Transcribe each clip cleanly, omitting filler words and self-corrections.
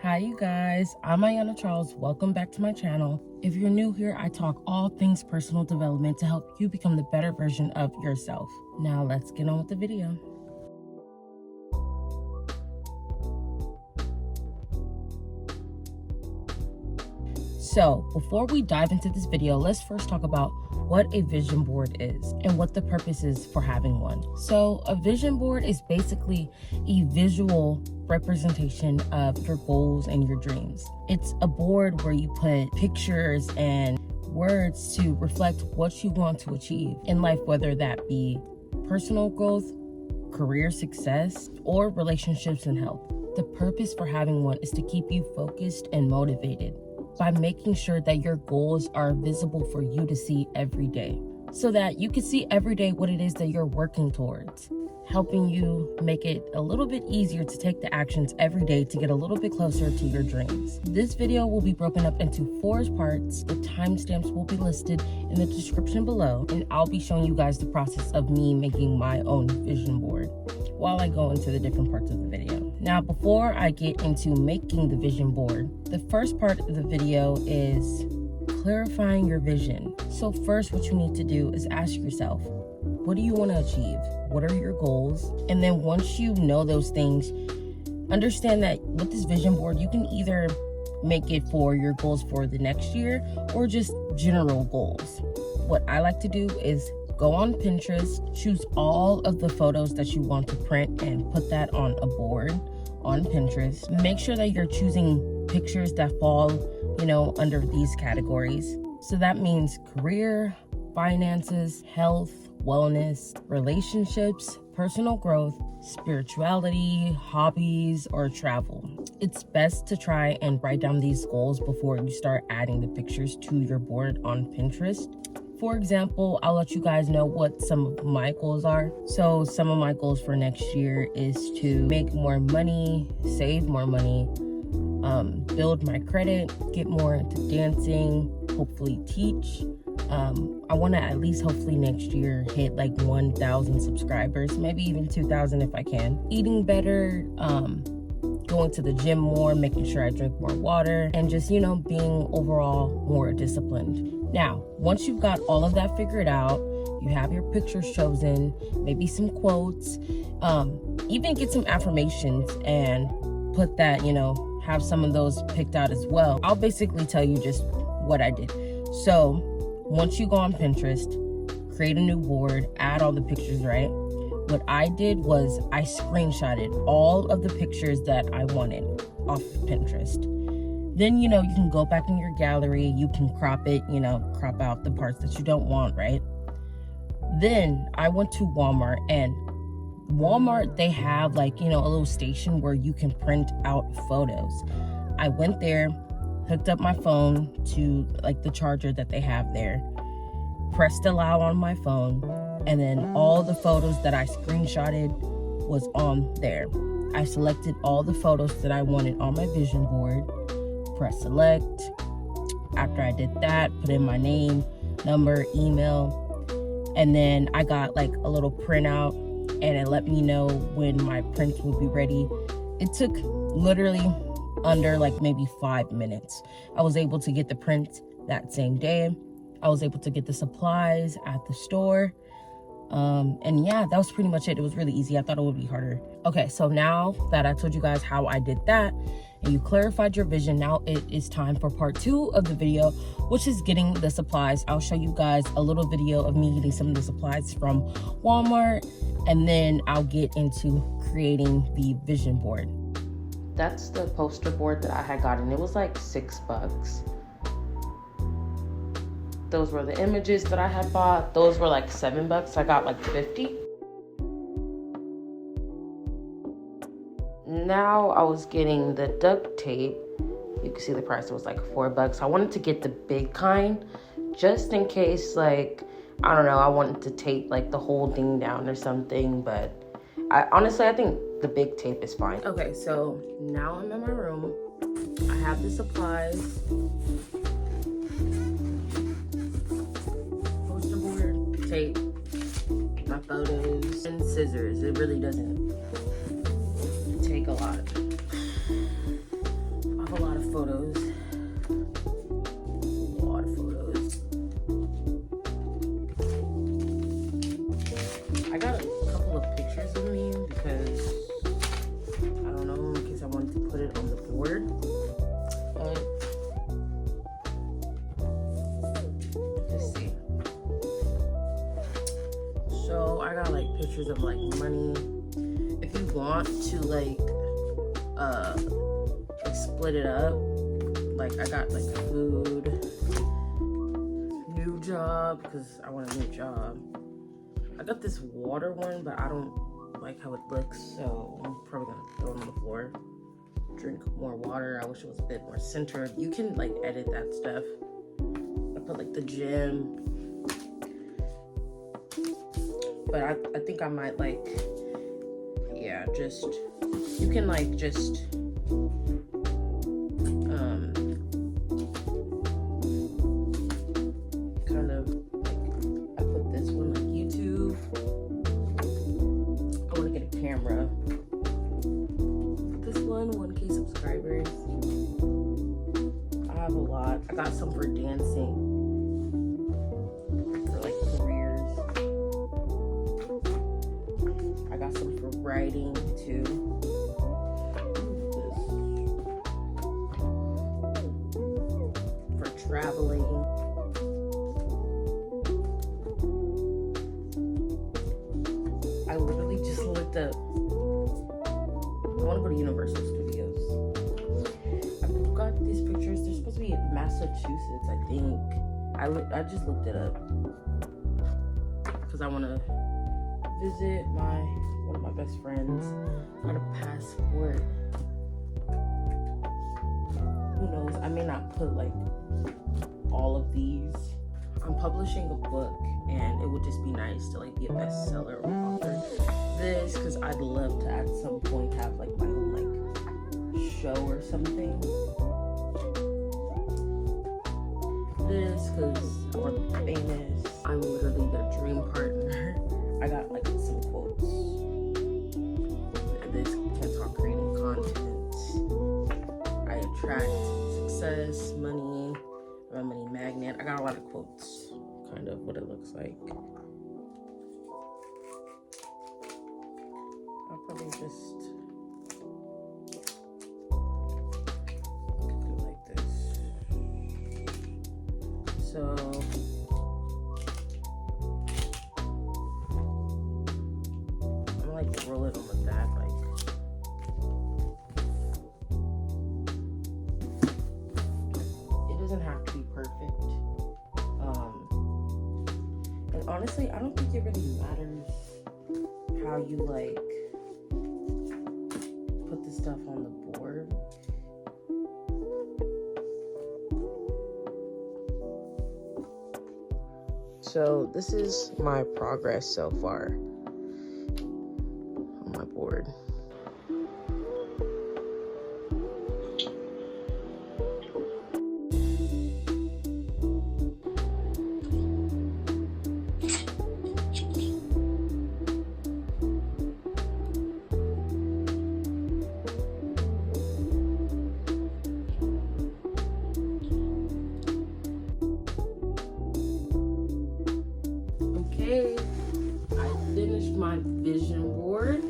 Hi you guys, I'm Ayana Charles. Welcome back to my channel. If you're new here, I talk all things personal development to help you become the better version of yourself. Now let's get on with the video. So before we dive into this video, let's first talk about what a vision board is and what the purpose is for having one. So a vision board is basically a visual representation of your goals and your dreams. It's a board where you put pictures and words to reflect what you want to achieve in life, whether that be personal growth, career success, or relationships and health. The purpose for having one is to keep you focused and motivated by making sure that your goals are visible for you to see every day, so that you can see every day what it is that you're working towards, helping you make it a little bit easier to take the actions every day to get a little bit closer to your dreams. This video will be broken up into 4 parts. The timestamps will be listed in the description below, and I'll be showing you guys the process of me making my own vision board while I go into the different parts of the video. Now, before I get into making the vision board, the first part of the video is clarifying your vision. So first, what you need to do is ask yourself, what do you want to achieve? What are your goals? And then once you know those things, understand that with this vision board, you can either make it for your goals for the next year or just general goals. What I like to do is go on Pinterest, choose all of the photos that you want to print and put that on a board on Pinterest. Make sure that you're choosing pictures that fall, under these categories. So that means career, finances, health, wellness, relationships, personal growth, spirituality, hobbies, or travel. It's best to try and write down these goals before you start adding the pictures to your board on Pinterest. For example, I'll let you guys know what some of my goals are. So some of my goals for next year is to make more money, save more money, build my credit, get more into dancing, hopefully teach. I want to at least hopefully next year hit like 1,000 subscribers, maybe even 2,000 if I can. Eating better, going to the gym more, making sure I drink more water, and just, being overall more disciplined. Now, once you've got all of that figured out, you have your pictures chosen, maybe some quotes, even get some affirmations and put that, have some of those picked out as well. I'll basically tell you just what I did. So once you go on Pinterest, create a new board, add all the pictures, right? What I did was I screenshotted all of the pictures that I wanted off Pinterest. Then, you can go back in your gallery, you can crop it, crop out the parts that you don't want, right? Then I went to Walmart, and Walmart, they have like, a little station where you can print out photos. I went there, hooked up my phone to like the charger that they have there, pressed allow on my phone, and then all the photos that I screenshotted was on there. I selected all the photos that I wanted on my vision board, press select. After I did that, put in my name, number, email, and then I got like a little printout, and it let me know when my prints would be ready. It took literally under like maybe 5 minutes. I was able to get the print that same day. I was able to get the supplies at the store. And yeah, that was pretty much it. It was really easy. I thought it would be harder. Okay, so now that I told you guys how I did that and you clarified your vision, now it is time for part 2 of the video, which is getting the supplies. I'll show you guys a little video of me getting some of the supplies from Walmart, and then I'll get into creating the vision board. That's the poster board that I had gotten. It was like $6. Those were the images that I had bought. Those were like $7. I got like 50. Now I was getting the duct tape. You can see the price was like $4. I wanted to get the big kind just in case, like, I don't know, I wanted to tape like the whole thing down or something, but honestly, I think the big tape is fine. Okay, so now I'm in my room. I have the supplies. Poster board, tape, my photos, and scissors. It really doesn't take a lot. board. Let's see. So I got like pictures of like money. If you want to like split it up, like I got like food, new job, because I want a new job. I got this water one, but I don't like how it looks, so I'm probably gonna throw it on the floor. Drink more water. I wish it was a bit more centered. You can like edit that stuff. I put like the gym, but I think I might like, yeah, just, you can like just kind of like, I put this one like YouTube. I want to get a camera. This one, 1K subscribers. I have a lot. I got some for dancing, for like careers. I got some for writing too. For traveling. I literally just looked up. I want to go to Universal Studios. I've got these pictures. They're supposed to be in Massachusetts, I think. I just looked it up because I want to visit one of my best friends. Got a passport. Who knows? I may not put like all of these. I'm publishing a book, and it would just be nice to like be a bestseller or author. This, because I'd love to at some point have like my own like show or something. This, because I want to be famous. I'm literally the dream partner. I got like some quotes. This, can't talk creating content. I attract success, money. I'm a money magnet. I got a lot of quotes. Kind of what it looks like. I'll probably just do like this. So I'm gonna like roll it on the back like. It doesn't have to be perfect. And honestly, I don't think it really matters how you like put the stuff on the board. So this is my progress so far on my board. Okay, I finished my vision board.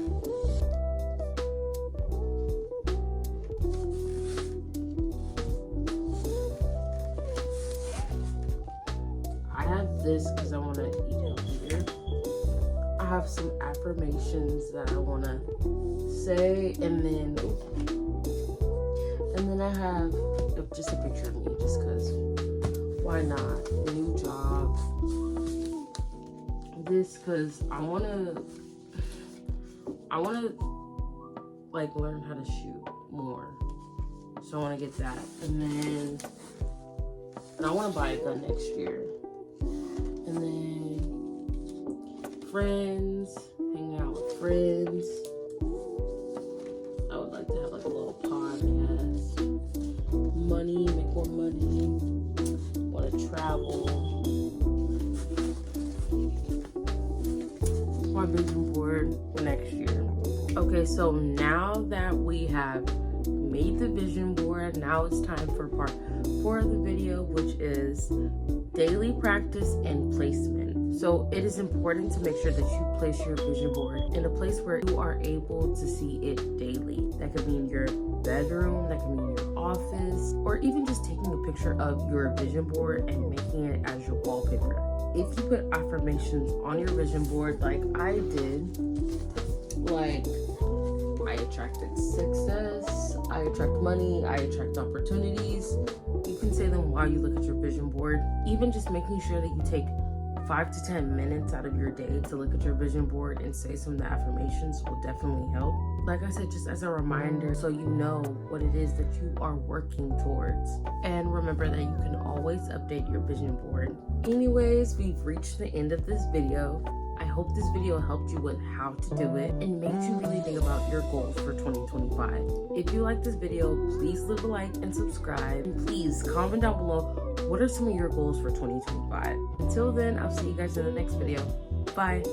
I have this because I want to eat healthier. I have some affirmations that I want to say, and then I have just a picture of me, just because why not? New job. This because I wanna like learn how to shoot more, so I want to get that, and I want to buy a gun next year, and then friends, hanging out with friends. I would like to have like a little podcast. Money, make more money. Want to travel. My vision board next year. Okay, so now that we have made the vision board, now it's time for part 4 of the video, which is daily practice and placement. So it is important to make sure that you place your vision board in a place where you are able to see it daily. That could be in your bedroom, that could be in your office, or even just taking a picture of your vision board and making it as your wallpaper. If you put affirmations on your vision board like I did, like I attracted success, I attract money, I attract opportunities, you can say them while you look at your vision board. Even just making sure that you take 5 to 10 minutes out of your day to look at your vision board and say some of the affirmations will definitely help. Like I said, just as a reminder, so you know what it is that you are working towards. And remember that you can always update your vision board. Anyways, we've reached the end of this video. I hope this video helped you with how to do it and made you really think about your goals for 2025. If you like this video, please leave a like and subscribe. And please comment down below, what are some of your goals for 2025? Until then, I'll see you guys in the next video. Bye.